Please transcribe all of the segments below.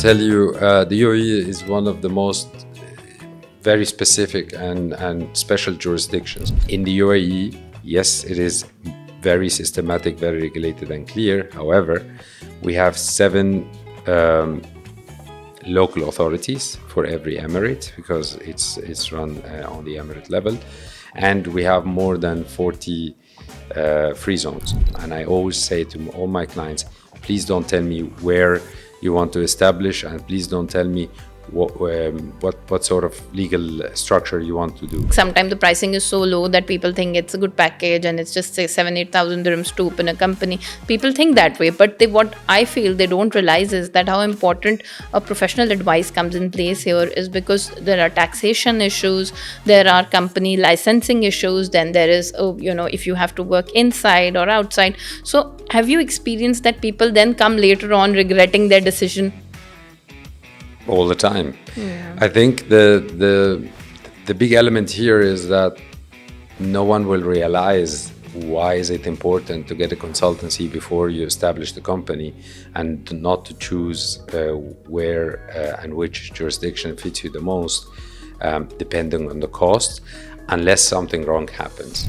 tell you, the UAE is one of the most very specific and special jurisdictions. In the UAE, yes, it is very systematic, very regulated and clear. However, we have 7 local authorities for every emirate, because it's run on the emirate level, and we have more than 40 free zones. And I always say to all my clients, please don't tell me where you want to establish, and please don't tell me what sort of legal structure you want to do. Sometimes the pricing is so low that people think it's a good package and it's just say 7,000-8,000 dirhams to open a company. People think that way, but what I feel they don't realize is that how important a professional advice comes in place here is because there are taxation issues, there are company licensing issues, then there is, if you have to work inside or outside. So have you experienced that people then come later on regretting their decision? All the time. Yeah. I think the big element here is that no one will realize why is it important to get a consultancy before you establish the company, and not to choose where and which jurisdiction fits you the most, depending on the cost, unless something wrong happens.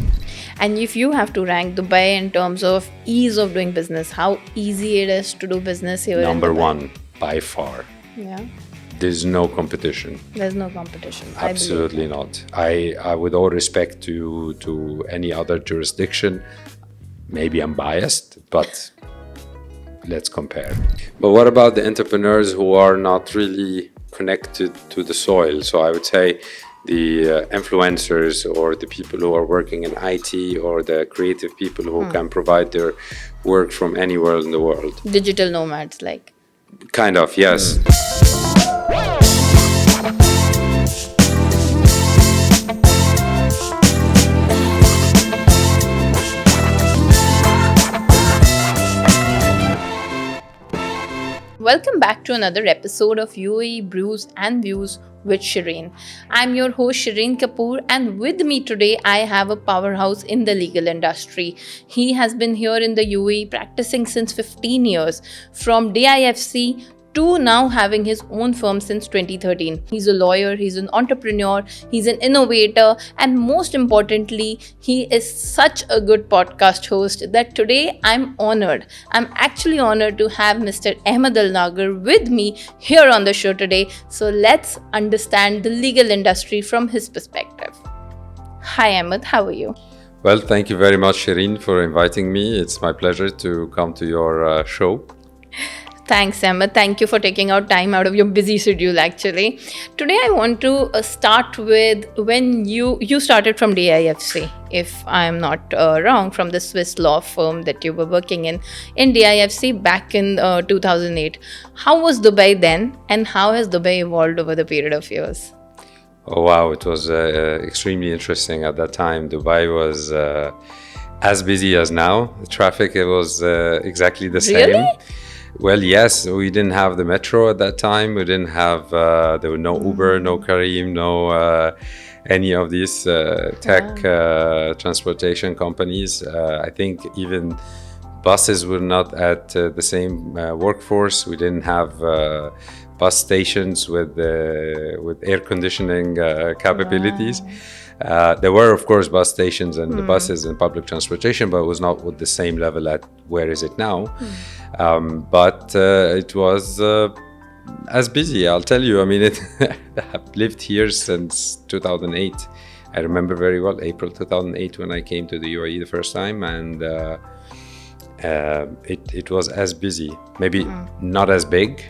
And if you have to rank Dubai in terms of ease of doing business, how easy it is to do business here? Number 1, by far. Yeah. There's no competition. There's no competition. Absolutely not. I with all respect to any other jurisdiction, maybe I'm biased, but let's compare. But what about the entrepreneurs who are not really connected to the soil? So I would say the influencers, or the people who are working in IT, or the creative people who can provide their work from anywhere in the world. Digital nomads, like. Kind of, yes. Welcome back to another episode of UAE Brews and Views with Shireen. I'm your host Shireen Kapoor, and with me today I have a powerhouse in the legal industry. He has been here in the UAE practicing since 15 years, from DIFC to now having his own firm since 2013. He's a lawyer, he's an entrepreneur, he's an innovator, and most importantly, he is such a good podcast host that today I'm actually honored to have Mr. Ahmed Elnaggar with me here on the show today. So let's understand the legal industry from his perspective. Hi Ahmed, how are you? Well, thank you very much, Shireen, for inviting me. It's my pleasure to come to your show. Thanks, Ahmed. Thank you for taking out time out of your busy schedule, actually. Today, I want to start with when you started from DIFC, if I'm not wrong, from the Swiss law firm that you were working in DIFC back in 2008. How was Dubai then, and how has Dubai evolved over the period of years? Oh, wow. It was extremely interesting at that time. Dubai was as busy as now. The traffic, it was exactly the same. Really? Well, yes, we didn't have the metro at that time. We didn't have, there were no Uber, no Careem, no any of these tech transportation companies. I think even buses were not at the same workforce. We didn't have bus stations with air conditioning capabilities. There were, of course, bus stations and the buses and public transportation, but it was not with the same level at where is it now. But it was as busy, I'll tell you. I mean, I've lived here since 2008. I remember very well April 2008 when I came to the UAE the first time, and it was as busy. Maybe not as big,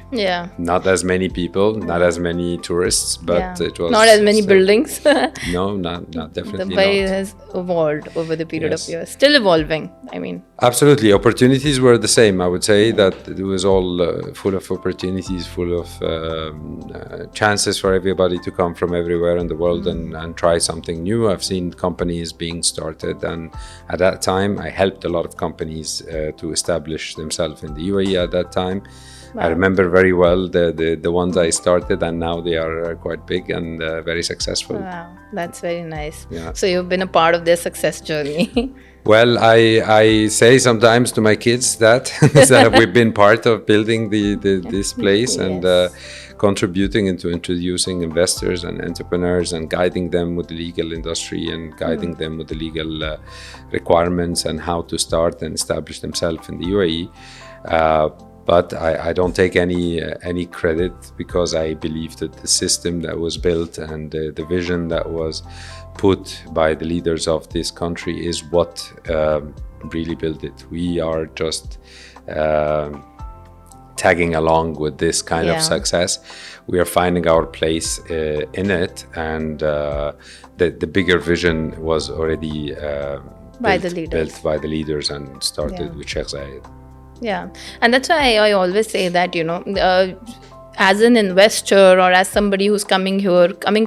not as many people, not as many tourists, but it was not as many buildings. No, not definitely Dubai not. has evolved over the period of years, still evolving. I mean, absolutely, opportunities were the same. I would say that it was all full of opportunities, full of chances for everybody to come from everywhere in the world and try something new. I've seen companies being started, and at that time I helped a lot of companies to establish themselves in the UAE at that time. Wow. I remember very well the ones I started, and now they are quite big and very successful. Wow, that's very nice. Yeah. So you've been a part of their success journey. Well, I say sometimes to my kids that, that we've been part of building this place and contributing into introducing investors and entrepreneurs and guiding them with the legal industry and guiding them with the legal requirements and how to start and establish themselves in the UAE. But I don't take any credit, because I believe that the system that was built and the vision that was put by the leaders of this country is what really built it. We are just tagging along with this kind of success. We are finding our place in it, and the bigger vision was already built by the leaders and started with Sheikh Zayed. Yeah, and that's why I always say that, as an investor or as somebody who's coming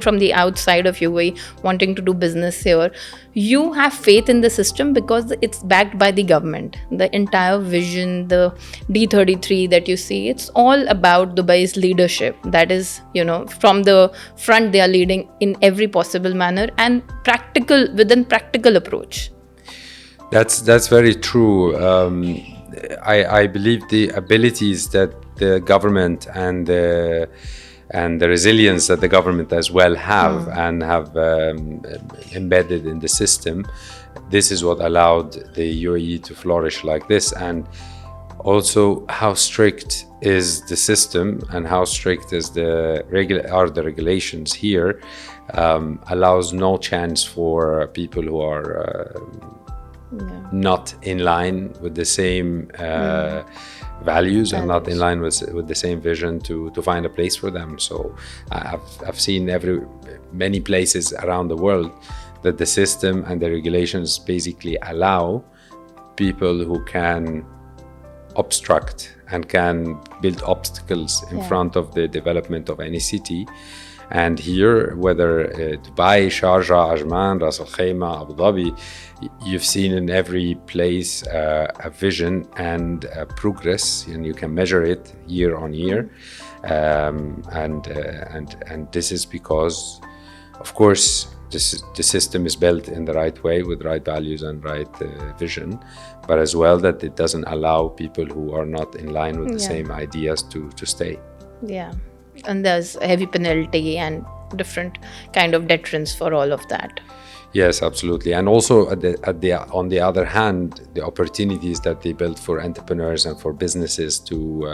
from the outside of UAE, wanting to do business here, you have faith in the system because it's backed by the government. The entire vision, the D33 that you see, it's all about Dubai's leadership. That is, from the front, they are leading in every possible manner and within practical approach. That's very true. I believe the abilities that the government and the resilience that the government as well have and have embedded in the system, this is what allowed the UAE to flourish like this. And also how strict is the system and how strict is are the regulations here, allows no chance for people who are not in line with the same values and not in line with the same vision to find a place for them. So I've seen many places around the world that the system and the regulations basically allow people who can obstruct and can build obstacles in front of the development of any city. And here, whether Dubai, Sharjah, Ajman, Ras Al Khaimah, Abu Dhabi, you've seen in every place a vision and a progress, and you can measure it year on year. And this is because, of course, the system is built in the right way with right values and right vision, but as well that it doesn't allow people who are not in line with the same ideas to stay. Yeah. And there's a heavy penalty and different kind of deterrence for all of that. Yes, absolutely. And also on the other hand, the opportunities that they built for entrepreneurs and for businesses to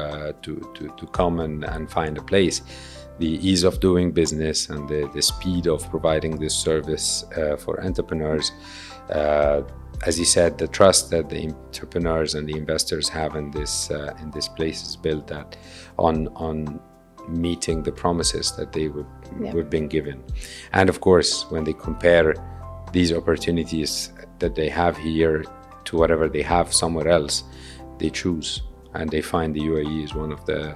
come and find a place, the ease of doing business and the speed of providing this service for entrepreneurs. As you said, the trust that the entrepreneurs and the investors have in this place is built that on meeting the promises that they were being given. And of course, when they compare these opportunities that they have here to whatever they have somewhere else, they choose and they find the UAE is one of the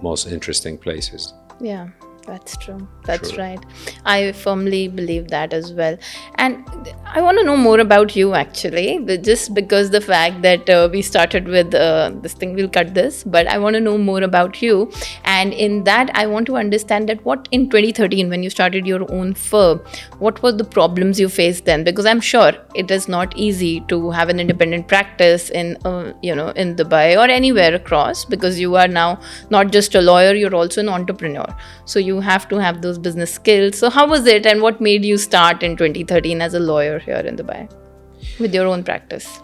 most interesting places. Yeah, that's true. That's right. I firmly believe that as well. And I want to know more about you, actually, just because the fact that we started with this thing, we'll cut this, but I want to know more about you. And in that, I want to understand that what in 2013, when you started your own firm, what were the problems you faced then? Because I'm sure it is not easy to have an independent practice in Dubai or anywhere across, because you are now not just a lawyer, you're also an entrepreneur. So you have to have those business skills. So how was it, and what made you start in 2013 as a lawyer here in Dubai with your own practice?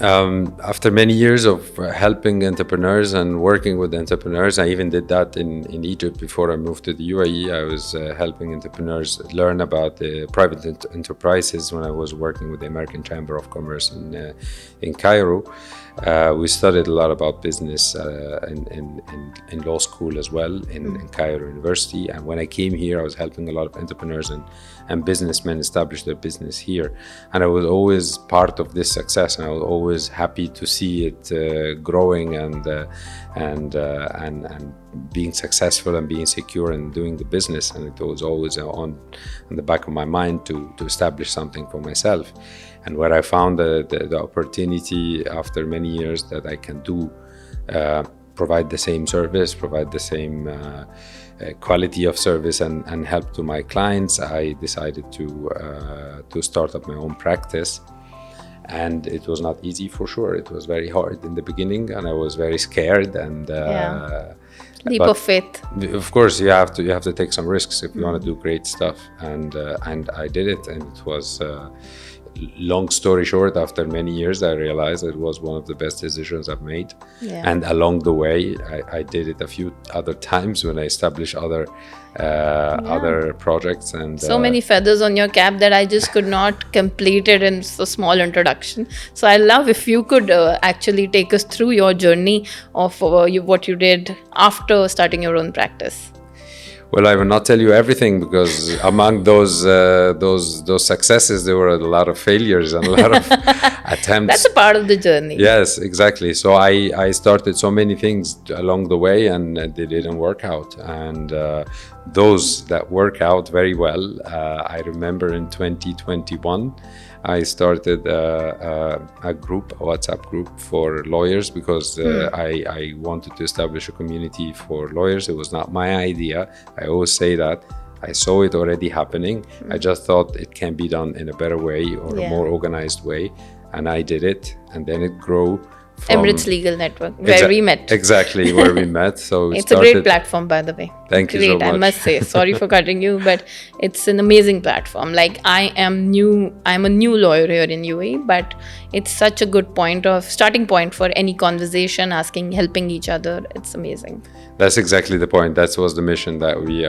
After many years of helping entrepreneurs and working with entrepreneurs, I even did that in Egypt before I moved to the UAE. I was helping entrepreneurs learn about the private enterprises when I was working with the American Chamber of Commerce in Cairo. We studied a lot about business in law school as well in Cairo University. And when I came here, I was helping a lot of entrepreneurs and businessmen establish their business here. And I was always part of this success, and I was always happy to see it growing and being successful and being secure and doing the business. And it was always on the back of my mind to establish something for myself. And where I found the opportunity after many years that I can provide the same service, provide the same quality of service and help to my clients, I decided to start up my own practice. And it was not easy for sure. It was very hard in the beginning, and I was very scared. And leap of faith. Of course, you have to take some risks if you want to do great stuff. And I did it, and it was. Long story short, after many years, I realized it was one of the best decisions I've made. Yeah. And along the way, I did it a few other times when I established other projects. And so many feathers on your cap that I just could not complete it in so small introduction. So I love if you could actually take us through your journey of what you did after starting your own practice. Well, I will not tell you everything, because among those successes, there were a lot of failures and a lot of attempts. That's a part of the journey. Yes, exactly. So I started so many things along the way, and they didn't work out. And those that work out very well, I remember in 2021, I started a group, a WhatsApp group for lawyers, because I wanted to establish a community for lawyers. It was not my idea. I always say that. I saw it already happening. I just thought it can be done in a better way or a more organized way. And I did it. And then it grew. Emirates Legal Network, where we met. Exactly, where we met. So it's a great platform, by the way. Thank you so much. I must say, sorry for cutting you, but it's an amazing platform. Like, I'm a new lawyer here in UAE, but it's such a good starting point for any conversation, helping each other. It's amazing. That's exactly the point. That was the mission, that we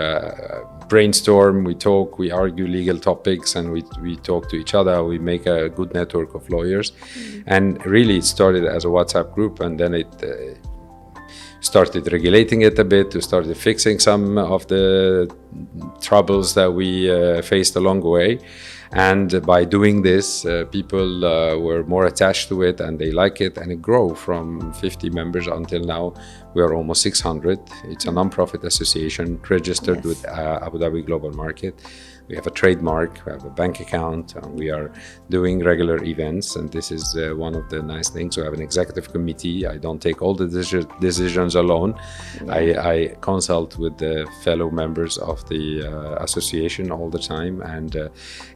brainstorm, we talk, we argue legal topics, and we talk to each other. We make a good network of lawyers. And really, it started as a WhatsApp group, and then it started regulating it a bit. We started fixing some of the troubles that we faced along the way. And by doing this, people were more attached to it, and they like it, and it grew from 50 members until now. We are almost 600. It's a non-profit association registered with Abu Dhabi Global Market. We have a trademark, we have a bank account, and we are doing regular events. And this is one of the nice things. We have an executive committee. I don't take all the decisions alone. I consult with the fellow members of the association all the time, and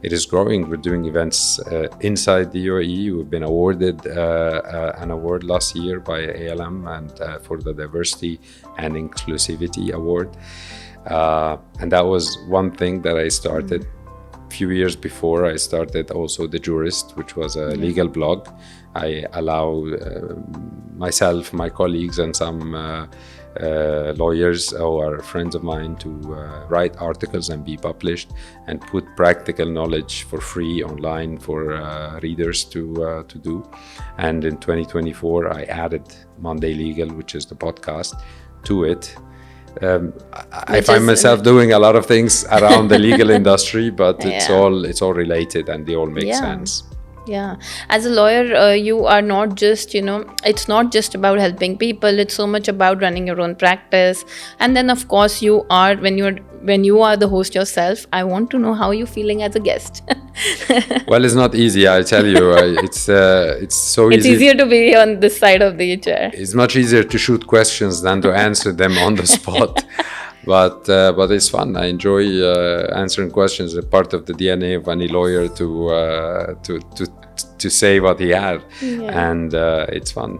it is growing. We're doing events inside the UAE. We've been awarded an award last year by ALM and for the Diversity and Inclusivity Award. And that was one thing that I started a few years before. I started also The Jurist, which was a legal blog. I allow myself, my colleagues, and some lawyers who are friends of mine to write articles and be published, and put practical knowledge for free online for readers to do. And in 2024, I added Monday Legal, which is the podcast, to it. I find myself doing a lot of things around the legal industry, but it's all related, and they all make sense. Yeah. As a lawyer, you are not just, it's not just about helping people. It's so much about running your own practice. And then, of course, you are, when you are the host yourself, I want to know how you're feeling as a guest. Well, it's not easy, I'll tell you. It's so easy. It's easier to be on this side of the chair. It's much easier to shoot questions than to answer them on the spot. But it's fun. I enjoy answering questions. It's part of the DNA of any lawyer to say what he had, and it's fun.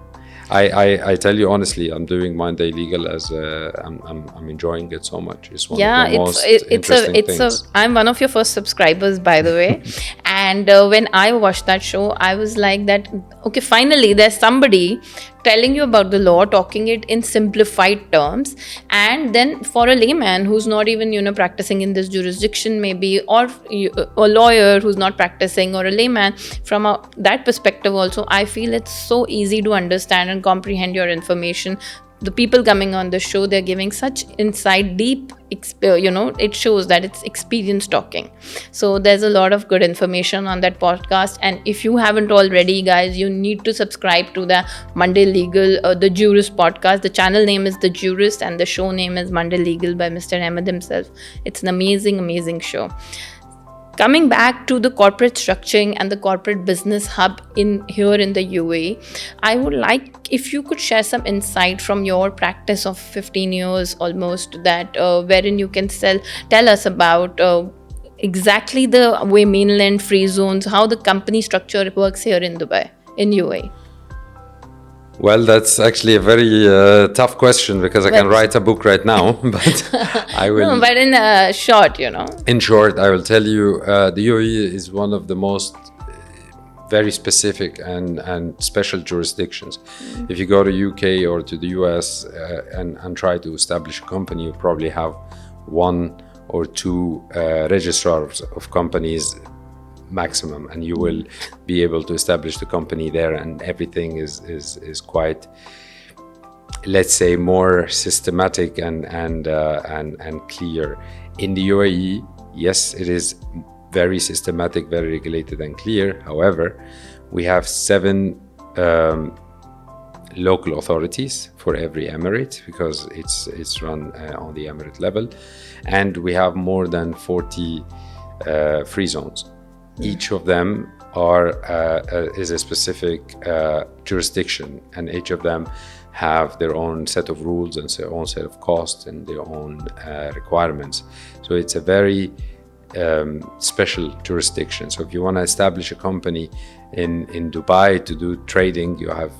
I tell you honestly, I'm doing Monday Legal as I'm enjoying it so much. It's one of the most interesting things. I'm one of your first subscribers, by the way. And when I watched that show, I was like that, okay, finally there's somebody telling you about the law, talking it in simplified terms. And then for a layman who's not even, practicing in this jurisdiction maybe, or a lawyer who's not practicing, or a layman, from that perspective also, I feel it's so easy to understand and comprehend your information. The people coming on the show, they're giving such insight, deep, it shows that it's experience talking. So there's a lot of good information on that podcast. And if you haven't already, guys, you need to subscribe to the Monday Legal, the Jurist podcast. The channel name is The Jurist and the show name is Monday Legal by Mr. Ahmed himself. It's an amazing, amazing show. Coming back to the corporate structuring and the corporate business hub here in the UAE, I would like if you could share some insight from your practice of 15 years almost, that wherein you can tell us about exactly the way mainland free zones, how the company structure works here in Dubai, in UAE? Well, that's actually a very tough question because I can write a book right now, but I will. No, but in short, In short, I will tell you, the UAE is one of the most very specific and special jurisdictions. If you go to UK or to the US and try to establish a company, you probably have one or two registrars of companies maximum, and you will be able to establish the company there, and everything is quite, let's say, more systematic and clear. In the UAE, yes, it is very systematic, very regulated and clear. However, we have 7 local authorities for every emirate, because it's run on the emirate level, and we have more than 40 free zones. Each of them is a specific jurisdiction, and each of them have their own set of rules and their own set of costs and their own requirements. So it's a very special jurisdiction. So if you want to establish a company in Dubai to do trading, you have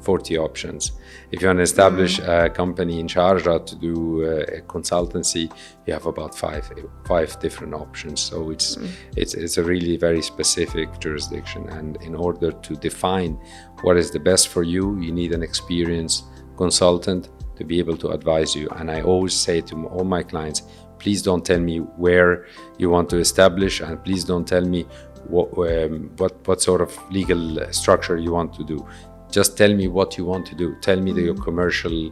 40 options. If you want to establish a company in Sharjah to do a consultancy, you have about five different options. So it's a really very specific jurisdiction. And in order to define what is the best for you, you need an experienced consultant to be able to advise you. And I always say to all my clients, please don't tell me where you want to establish, and please don't tell me what sort of legal structure you want to do. Just tell me what you want to do. Tell me your commercial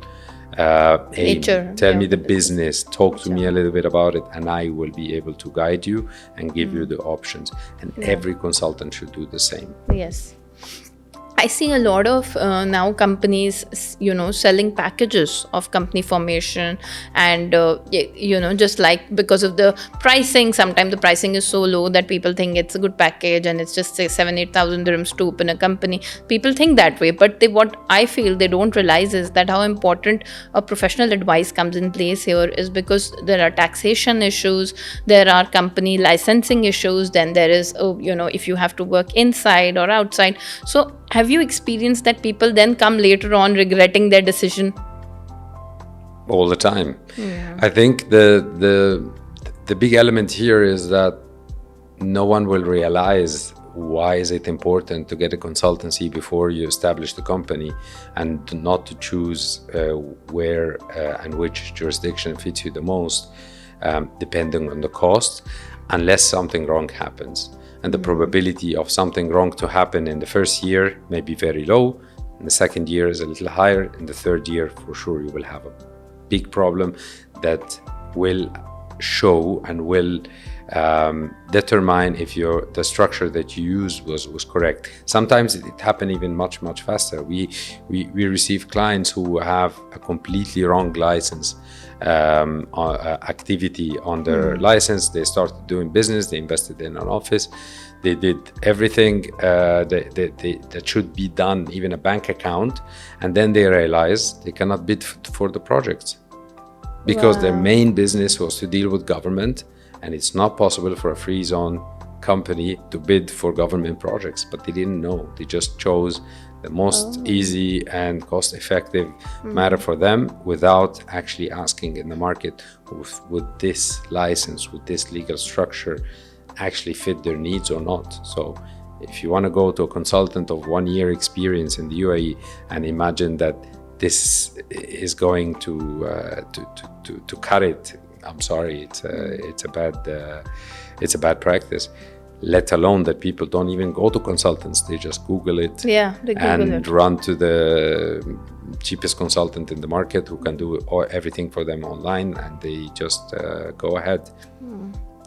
aim. Tell me the business. Talk to me a little bit about it, and I will be able to guide you and give you the options. And every consultant should do the same. Yes. I see a lot of now companies, selling packages of company formation, and just like because of the pricing, sometimes the pricing is so low that people think it's a good package, and it's just say 7,000-8,000 dirhams to open a company. People think that way, but what I feel they don't realize is that how important a professional advice comes in place here is because there are taxation issues, there are company licensing issues, then there is if you have to work inside or outside. So have you experienced that people then come later on regretting their decision? All the time. Yeah. I think the big element here is that no one will realize why is it important to get a consultancy before you establish the company, and not to choose where and which jurisdiction fits you the most, depending on the cost, unless something wrong happens. And the probability of something wrong to happen in the first year may be very low. In the second year is a little higher. In the third year, for sure, you will have a big problem that will show and will determine if the structure that you used was correct. Sometimes it happened even much faster. We receive clients who have a completely wrong license activity on their license. They started doing business, they invested in an office, they did everything that should be done, even a bank account, and then they realized they cannot bid for the projects because their main business was to deal with government, and it's not possible for a free zone company to bid for government projects. But they didn't know, they just chose the most easy and cost-effective matter for them, without actually asking in the market, would this license, would this legal structure actually fit their needs or not. So if you want to go to a consultant of 1 year experience in the UAE and imagine that this is going to cut it, I'm sorry, it's a bad practice. Let alone that people don't even go to consultants, they just Google it, run to the cheapest consultant in the market who can do everything for them online, and they just go ahead.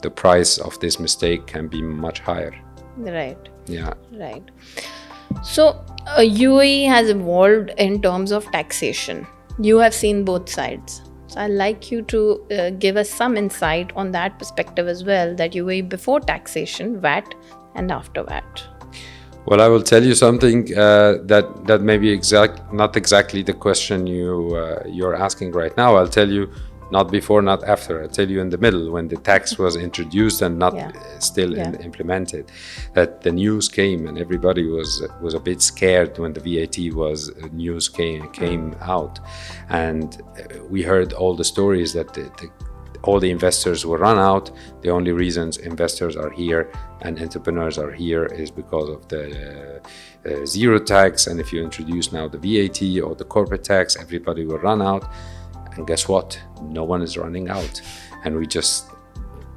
The price of this mistake can be much higher. Right. Yeah. Right. So UAE has evolved in terms of taxation. You have seen both sides. So I'd like you to give us some insight on that perspective as well, that UAE before taxation, VAT, and after VAT. Well, I will tell you something that may be not exactly the question you're asking right now. I'll tell you Not before, not after. I tell you, in the middle, when the tax was introduced and not still implemented, that the news came and everybody was a bit scared when the VAT news came out, and we heard all the stories that all the investors will run out. The only reasons investors are here and entrepreneurs are here is because of the zero tax, and if you introduce now the VAT or the corporate tax, everybody will run out. And guess what? No one is running out. And we just,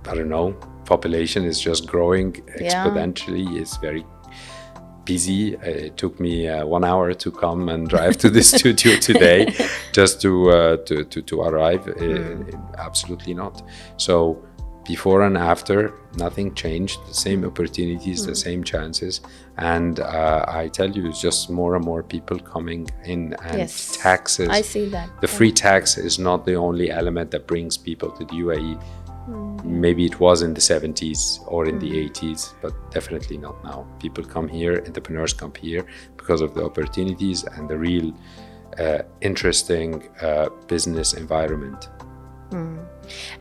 I don't know, population is just growing exponentially. It's very busy. It took me 1 hour to come and drive to the studio today just to arrive. Absolutely not. So before and after, nothing changed. The same opportunities, the same chances. And I tell you, it's just more and more people coming in, and taxes. I see that. The free tax is not the only element that brings people to the UAE. Maybe it was in the 70s or in the 80s, but definitely not now. People come here, entrepreneurs come here because of the opportunities and the real interesting business environment.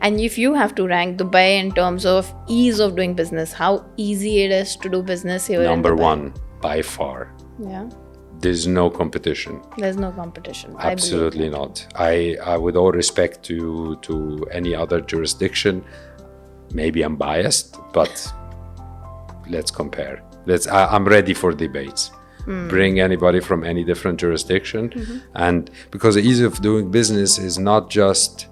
And if you have to rank Dubai in terms of ease of doing business, how easy it is to do business here Number in Dubai? one, by far. Yeah. There's no competition. There's no competition. Absolutely not. I with all respect to any other jurisdiction, maybe I'm biased, but let's compare. I'm ready for debates. Bring anybody from any different jurisdiction. And because the ease of doing business is not just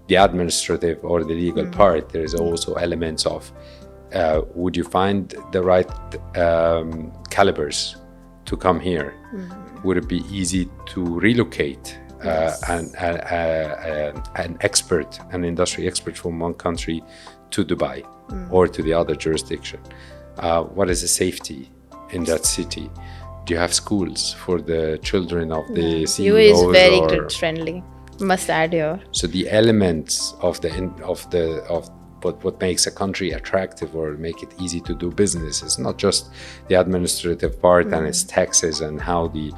the administrative or the legal part, there is also elements of would you find the right calibers to come here? Would it be easy to relocate an industry expert from one country to Dubai or to the other jurisdiction? What is the safety in that city? Do you have schools for the children of the CEOs? UAE is very kid friendly. Must add here. So the elements of what makes a country attractive or make it easy to do business is not just the administrative part and its taxes and how the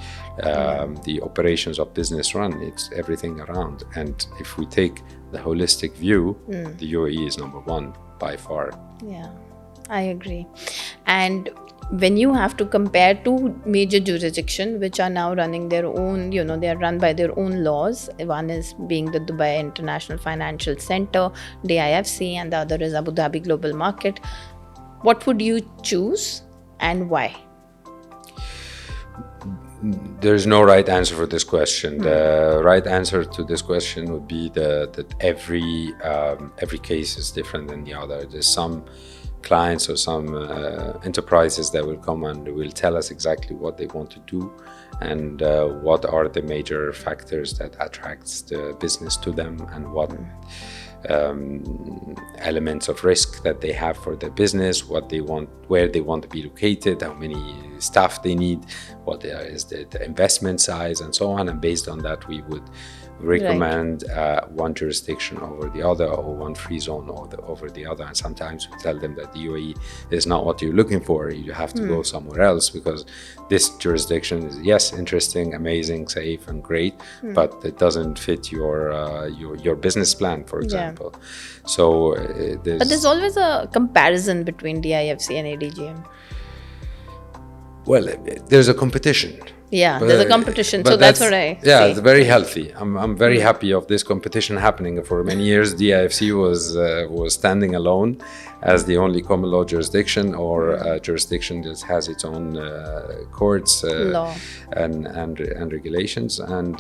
operations of business run. It's everything around. And if we take the holistic view, the UAE is number one by far. Yeah, I agree. And when you have to compare two major jurisdictions which are now running their own, they are run by their own laws. One is being the Dubai International Financial Center, DIFC, and the other is Abu Dhabi Global Market. What would you choose and why? There's no right answer for this question. The right answer to this question would be that every case is different than the other. There's some clients or some enterprises that will come and will tell us exactly what they want to do and what are the major factors that attracts the business to them and what elements of risk that they have for their business, what they want, where they want to be located, how many staff they need, what is the investment size, and so on. And based on that, we would recommend one jurisdiction over the other or one free zone over the other. And sometimes we tell them that the UAE is not what you're looking for. You have to go somewhere else because this jurisdiction is, yes, interesting, amazing, safe and great, but it doesn't fit your business plan, for example. So but there's always a comparison between DIFC and ADGM. Well, there's a competition. Yeah, there's a competition, so that's what I say. It's very healthy. I'm very happy of this competition happening. For many years, DIFC was standing alone as the only common law jurisdiction or a jurisdiction that has its own courts and regulations. And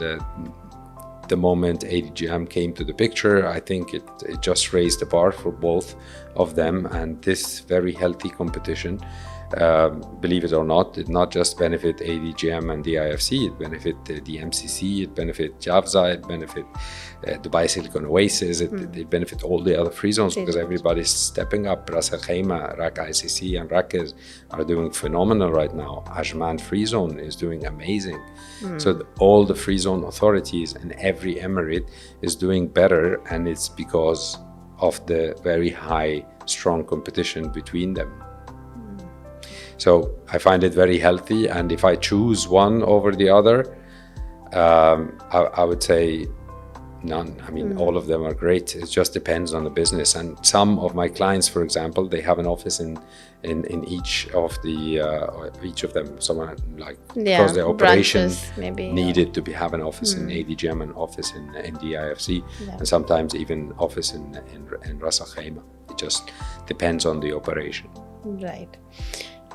the moment ADGM came to the picture, I think it just raised the bar for both of them. And this very healthy competition, believe it or not, it not just benefit ADGM and DIFC, it benefit the MCC, it benefit Javza, it benefit Dubai Silicon Oasis, it benefit all the other free zones because everybody's stepping up. Ras Al Khaimah, RAK ICC and Rakiz are doing phenomenal right now. Ajman Free Zone is doing amazing. So all the free zone authorities and every emirate is doing better, and it's because of the very high, strong competition between them. So I find it very healthy, and if I choose one over the other, I would say None. I mean, all of them are great. It just depends on the business. And some of my clients, for example, they have an office in each of them. Someone like because their operation branches, maybe, needed to have an office in ADGM, an office in DIFC, and sometimes even office in Ras Al Khaimah. It just depends on the operation. Right.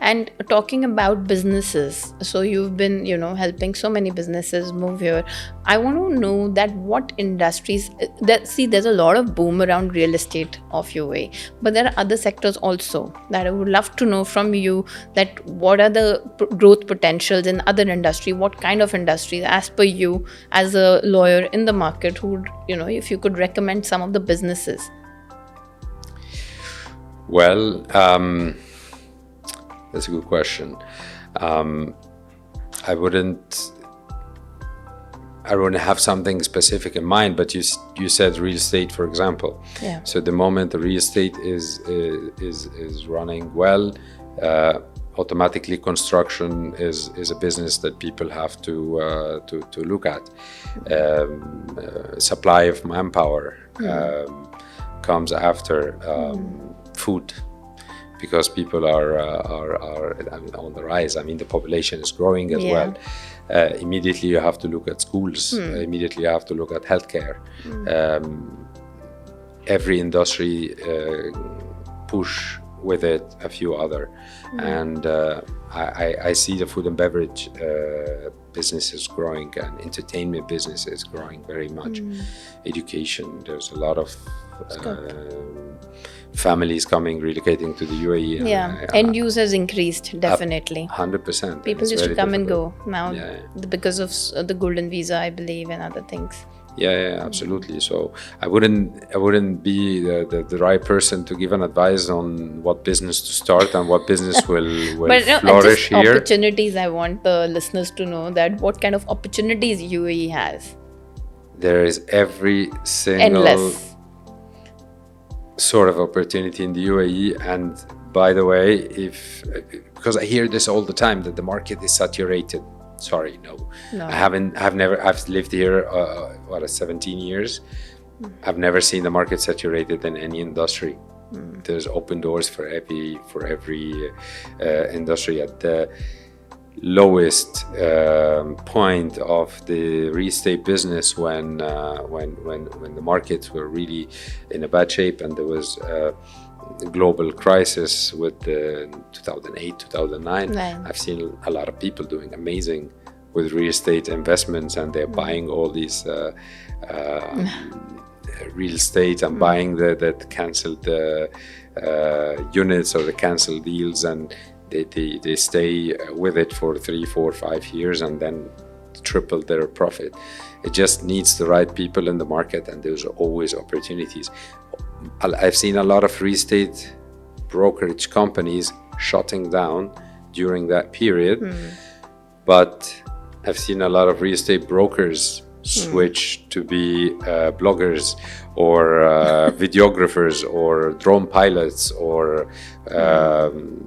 And talking about businesses, so you've been, helping so many businesses move here. I want to know that what industries there's a lot of boom around real estate of UAE, but there are other sectors also that I would love to know from you, that what are the growth potentials in other industry, what kind of industries, as per you, as a lawyer in the market, who would, if you could recommend some of the businesses. Well, that's a good question. I wouldn't have something specific in mind, but you said real estate, for example. Yeah. So the moment the real estate is running well, automatically construction is a business that people have to look at. Supply of manpower comes after. Food. Because people are on the rise. I mean, the population is growing as well. Immediately you have to look at schools. Immediately you have to look at healthcare. Every industry push with it a few other. And I see the food and beverage businesses growing, and entertainment businesses growing very much. Education, there's a lot of families relocating to the UAE. End use has increased, definitely. 100%. People used to come and go now because of the golden visa, I believe, and other things. Yeah, absolutely. So I wouldn't be the right person to give an advice on what business to start and what business will flourish just here. Opportunities, I want the listeners to know that what kind of opportunities UAE has. There is every single endless sort of opportunity in the UAE. And by the way, because I hear this all the time, that the market is saturated. Sorry, no. I've lived here 17 years. I've never seen the market saturated in any industry. There's open doors for every industry. At the lowest point of the real estate business, when the markets were really in a bad shape, and there was a global crisis with the 2008, 2009, I've seen a lot of people doing amazing with real estate investments, and they're buying all these real estate and buying the canceled units or the canceled deals, and they stay with it for 3, 4, 5 years and then triple their profit. It just needs the right people in the market, and there's always opportunities. I've seen a lot of real estate brokerage companies shutting down during that period, but I've seen a lot of real estate brokers switch to be bloggers or videographers or drone pilots or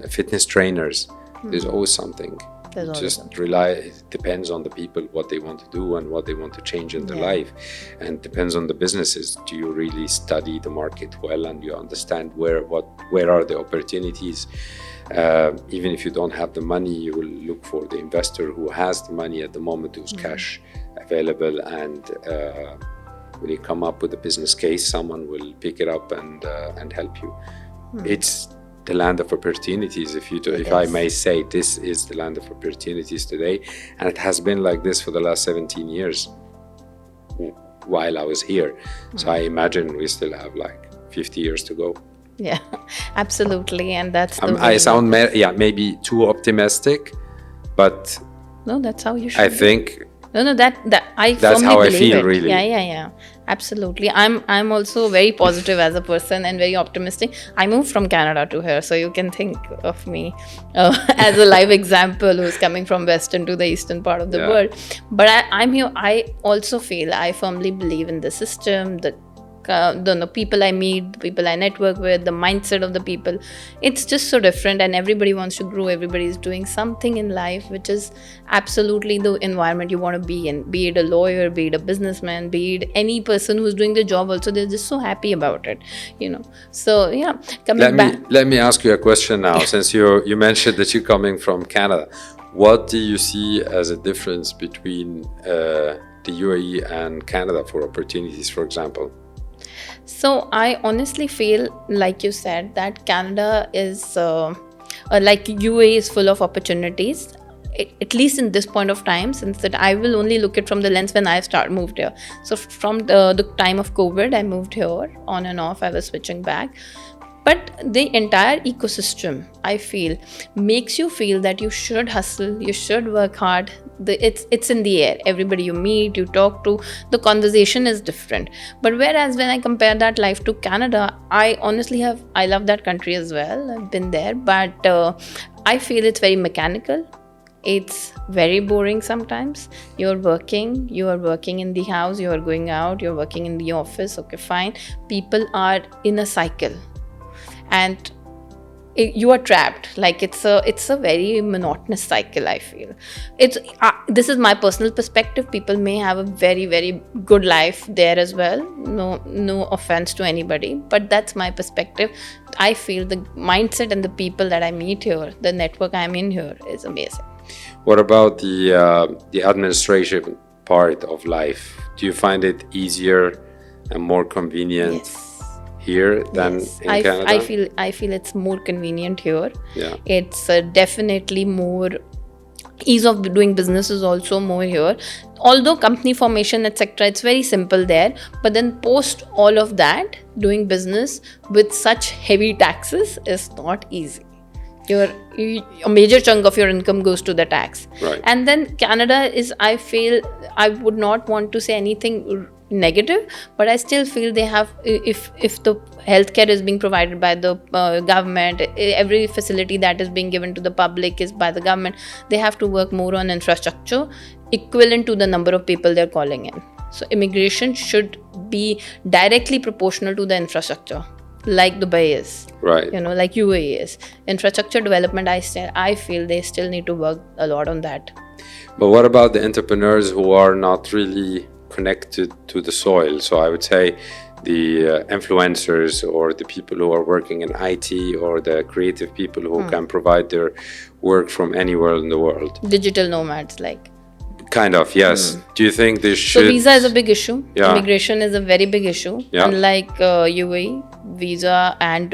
fitness trainers. There's always something. It depends on the people, what they want to do and what they want to change in their life, and depends on the businesses. Do you really study the market well, and you understand where are the opportunities? Even if you don't have the money, you will look for the investor who has the money at the moment, who's cash available, and when you come up with a business case, someone will pick it up and help you. It's the land of opportunities, if I may say. This is the land of opportunities today, and it has been like this for the last 17 years while I was here. So I imagine we still have like 50 years to go. Yeah, absolutely. And that's I sound maybe too optimistic, but no, that's how you should. I think that's how I feel, really. Yeah, absolutely. I'm also very positive as a person and very optimistic. I moved from Canada to here, so you can think of me as a live example who's coming from western to the eastern part of the world. But I'm here. I also feel, I firmly believe in the system, the the people I meet, the people I network with, the mindset of the people, it's just so different, and everybody wants to grow. Everybody is doing something in life which is absolutely the environment you want to be in, be it a lawyer, be it a businessman, be it any person who's doing the job also. They're just so happy about it, so yeah. Let me ask you a question now. Since you mentioned that you're coming from Canada, what do you see as a difference between the UAE and Canada for opportunities, for example? So I honestly feel, like you said, that Canada is like UAE is full of opportunities. At least in this point of time, since that I will only look at from the lens when I moved here. So from the time of COVID, I moved here on and off. I was switching back. But the entire ecosystem, I feel, makes you feel that you should hustle, you should work hard. It's in the air. Everybody you meet, you talk to, the conversation is different. But whereas when I compare that life to Canada, I honestly I love that country as well. I've been there, but I feel it's very mechanical. It's very boring sometimes. You are working in the house, you are going out, you're working in the office, okay, fine. People are in a cycle. And you are trapped. Like it's a very monotonous cycle, I feel. This is my personal perspective. People may have a very, very good life there as well. No offense to anybody, but that's my perspective. I feel the mindset and the people that I meet here, the network I'm in here, is amazing. What about the administration part of life? Do you find it easier and more convenient? Yes. Here than in Canada? I feel it's more convenient here. Yeah. It's definitely more ease of doing business is also more here. Although company formation, etc., it's very simple there. But then post all of that, doing business with such heavy taxes is not easy. A major chunk of your income goes to the tax. Right. And then Canada is, I feel, I would not want to say anything negative, but I still feel they have, if the healthcare is being provided by the government, every facility that is being given to the public is by the government, they have to work more on infrastructure equivalent to the number of people they're calling in. So immigration should be directly proportional to the infrastructure, like Dubai is, right? Like UAE is. Infrastructure development, I feel they still need to work a lot on that. But what about the entrepreneurs who are not really connected to the soil? So I would say the influencers or the people who are working in IT or the creative people who can provide their work from anywhere in the world. Digital nomads, like. Kind of, yes. Do you think this should... So visa is a big issue. Yeah. Immigration is a very big issue. Yeah. Unlike UAE, visa and,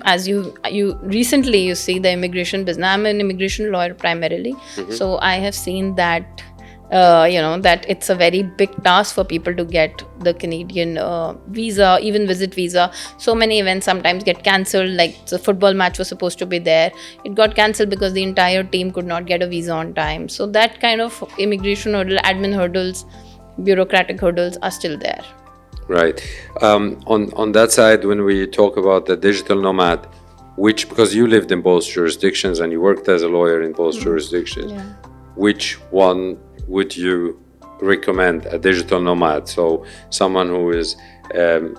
as you recently you see the immigration business. I'm an immigration lawyer primarily. Mm-hmm. So I have seen that, that it's a very big task for people to get the Canadian visa, even visit visa. So many events sometimes get cancelled, like the football match was supposed to be there. It got cancelled because the entire team could not get a visa on time. So that kind of immigration hurdle, admin hurdles, bureaucratic hurdles are still there. Right. On that side, when we talk about the digital nomad, because you lived in both jurisdictions and you worked as a lawyer in both jurisdictions, which one would you recommend? A digital nomad, so someone who is an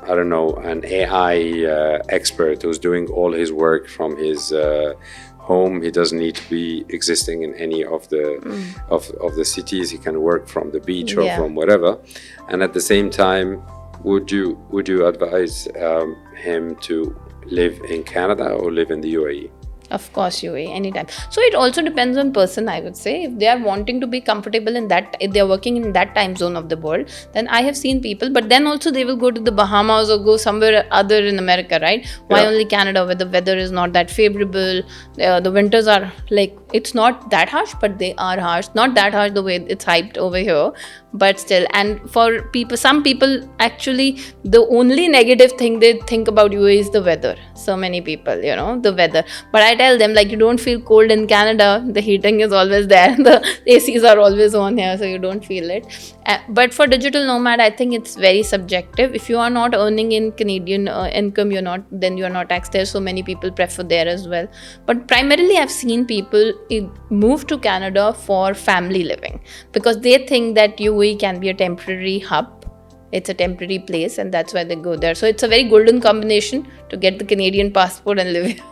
AI expert who's doing all his work from his home. He doesn't need to be existing in any of the of the cities. He can work from the beach or from wherever. And at the same time, would you advise him to live in Canada or live in the UAE? Of course, UAE, anytime. So it also depends on person, I would say. If they are wanting to be comfortable in that, if they are working in that time zone of the world, then I have seen people, but then also they will go to the Bahamas or go somewhere other in America, right? Why only Canada, where the weather is not that favorable? The winters are like, it's not that harsh, but they are harsh. Not that harsh the way it's hyped over here, but still. And for people, some people actually, the only negative thing they think about UAE is the weather. So many people, the weather. But I tell them, like, you don't feel cold in Canada. The heating is always there. The ACs are always on here, so you don't feel it. But for digital nomad, I think it's very subjective. If you are not earning in Canadian income, you're not taxed there. So many people prefer there as well. But primarily, I've seen people move to Canada for family living because they think that UAE can be a temporary hub it's a temporary place, and that's why they go there. So it's a very golden combination to get the Canadian passport and live here.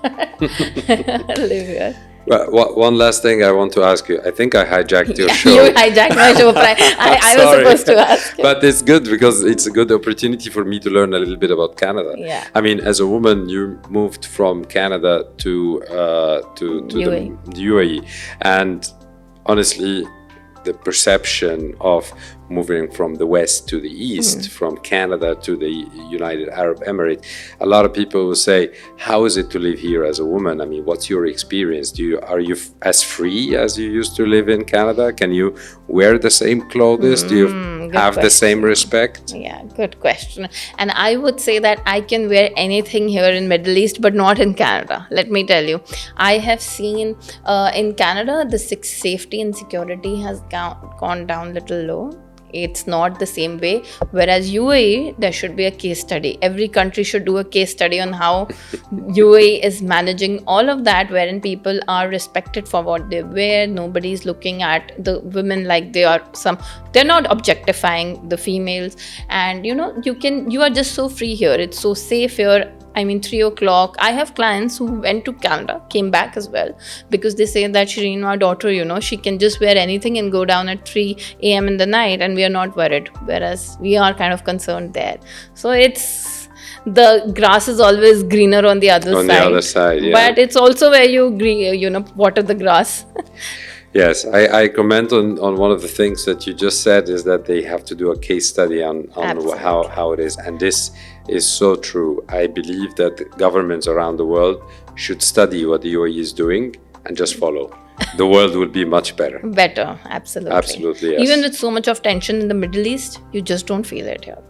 Live here. Well, one last thing I want to ask you. I think I hijacked your show. You hijacked my show. I was supposed to ask. But it's good because it's a good opportunity for me to learn a little bit about Canada. Yeah. I mean, as a woman, you moved from Canada to UAE. the UAE, and honestly, the perception of moving from the west to the east, from Canada to the United Arab Emirates, a lot of people will say, how is it to live here as a woman? I mean, what's your experience? Are you as free as you used to live in Canada? Can you wear the same clothes? Do you have the same respect? Yeah, good question. And I would say that I can wear anything here in Middle East, but not in Canada. Let me tell you, I have seen in Canada, the safety and security has gone down a little low. It's not the same way. Whereas UAE, there should be a case study. Every country should do a case study on how UAE is managing all of that, wherein people are respected for what they wear. Nobody's looking at the women like they are they're not objectifying the females. And you are just so free here. It's so safe here. I mean, 3 o'clock. I have clients who went to Canada, came back as well, because they say that Shireen, our daughter, she can just wear anything and go down at 3 a.m. in the night, and we are not worried. Whereas we are kind of concerned there. So the grass is always greener on the other side. On the other side, yeah. But it's also where you water the grass. Yes, I comment on one of the things that you just said, is that they have to do a case study on how it is. And this is so true. I believe that governments around the world should study what the UAE is doing and just follow. The world will be much better. Better, absolutely. Absolutely, yes. Even with so much of tension in the Middle East, you just don't feel it here.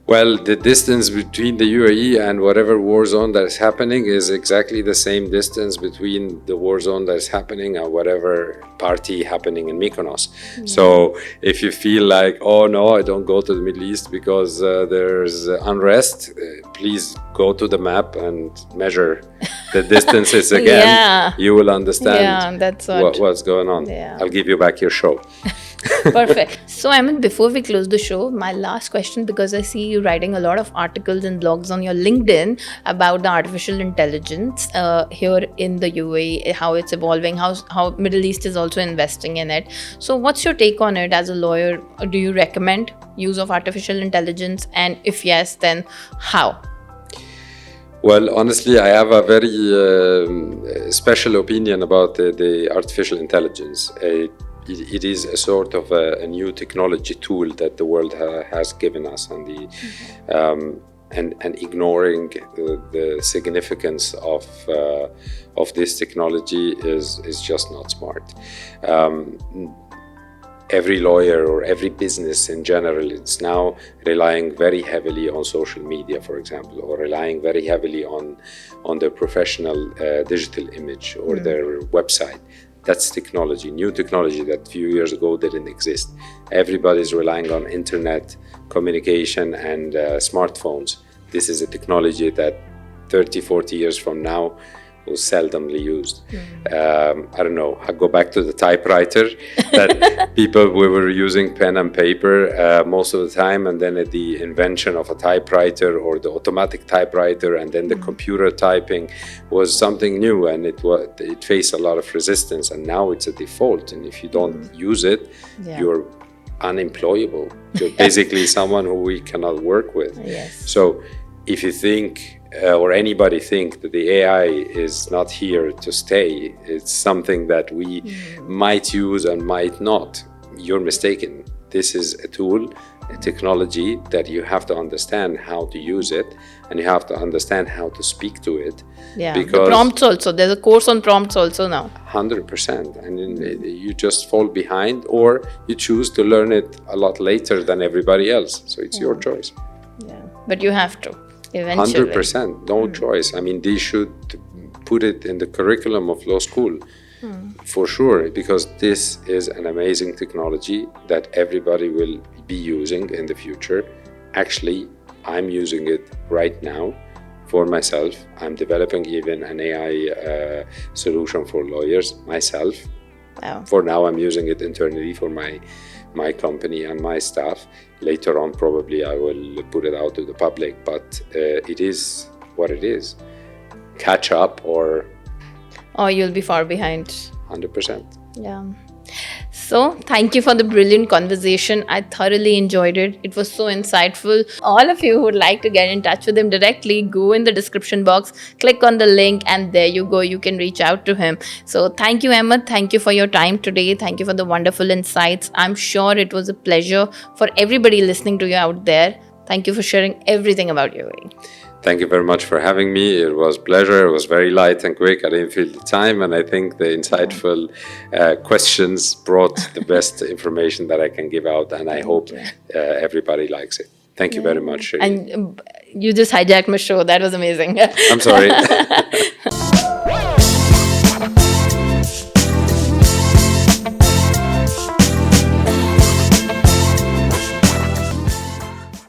Well, the distance between the UAE and whatever war zone that is happening is exactly the same distance between the war zone that is happening and whatever party happening in Mykonos. Yeah. So if you feel like, oh no, I don't go to the Middle East because there's unrest, please go to the map and measure the distances again. Yeah. You will understand what's going on. Yeah. I'll give you back your show. Perfect. So, Ahmed, before we close the show, my last question, because I see you writing a lot of articles and blogs on your LinkedIn about the artificial intelligence here in the UAE, how it's evolving, how Middle East is also investing in it. So, what's your take on it as a lawyer? Do you recommend use of artificial intelligence? And if yes, then how? Well, honestly, I have a very special opinion about the artificial intelligence. It is a sort of a new technology tool that the world has given us, and ignoring the significance of this technology is just not smart. Every lawyer or every business in general is now relying very heavily on social media, for example, or relying very heavily on their professional digital image or their website. That's technology, new technology that a few years ago didn't exist. Everybody's relying on internet communication and smartphones. This is a technology that 30, 40 years from now was seldomly used. I don't know, I go back to the typewriter that we were using pen and paper most of the time, and then at the invention of a typewriter or the automatic typewriter and then the computer typing was something new, and it faced a lot of resistance, and now it's a default, and if you don't use it, you're unemployable. You're basically someone who we cannot work with. Yes. So if you think or anybody think that the AI is not here to stay, it's something that we might use and might not, you're mistaken. This is a tool, a technology that you have to understand how to use it, and you have to understand how to speak to it. Yeah, because the prompts also, there's a course on prompts also now. 100%, and then you just fall behind, or you choose to learn it a lot later than everybody else, so it's your choice. Yeah, but you have to. Eventually. 100%, no choice. I mean, they should put it in the curriculum of law school for sure, because this is an amazing technology that everybody will be using in the future. Actually, I'm using it right now for myself. I'm developing even an AI solution for lawyers myself. Wow. For now, I'm using it internally for my company and my staff. Later on, probably I will put it out to the public, but it is what it is. Catch up or you'll be far behind. 100%. Yeah. So, thank you for the brilliant conversation. I thoroughly enjoyed it. It was so insightful. All of you who would like to get in touch with him directly, go in the description box, click on the link, and there you go. You can reach out to him. So, thank you, Ahmed. Thank you for your time today. Thank you for the wonderful insights. I'm sure it was a pleasure for everybody listening to you out there. Thank you for sharing everything about UAE. Thank you very much for having me. It was a pleasure. It was very light and quick. I didn't feel the time, and I think the insightful questions brought the best information that I can give out, and I hope everybody likes it. Thank you very much, Shireen. And you just hijacked my show. That was amazing. I'm sorry.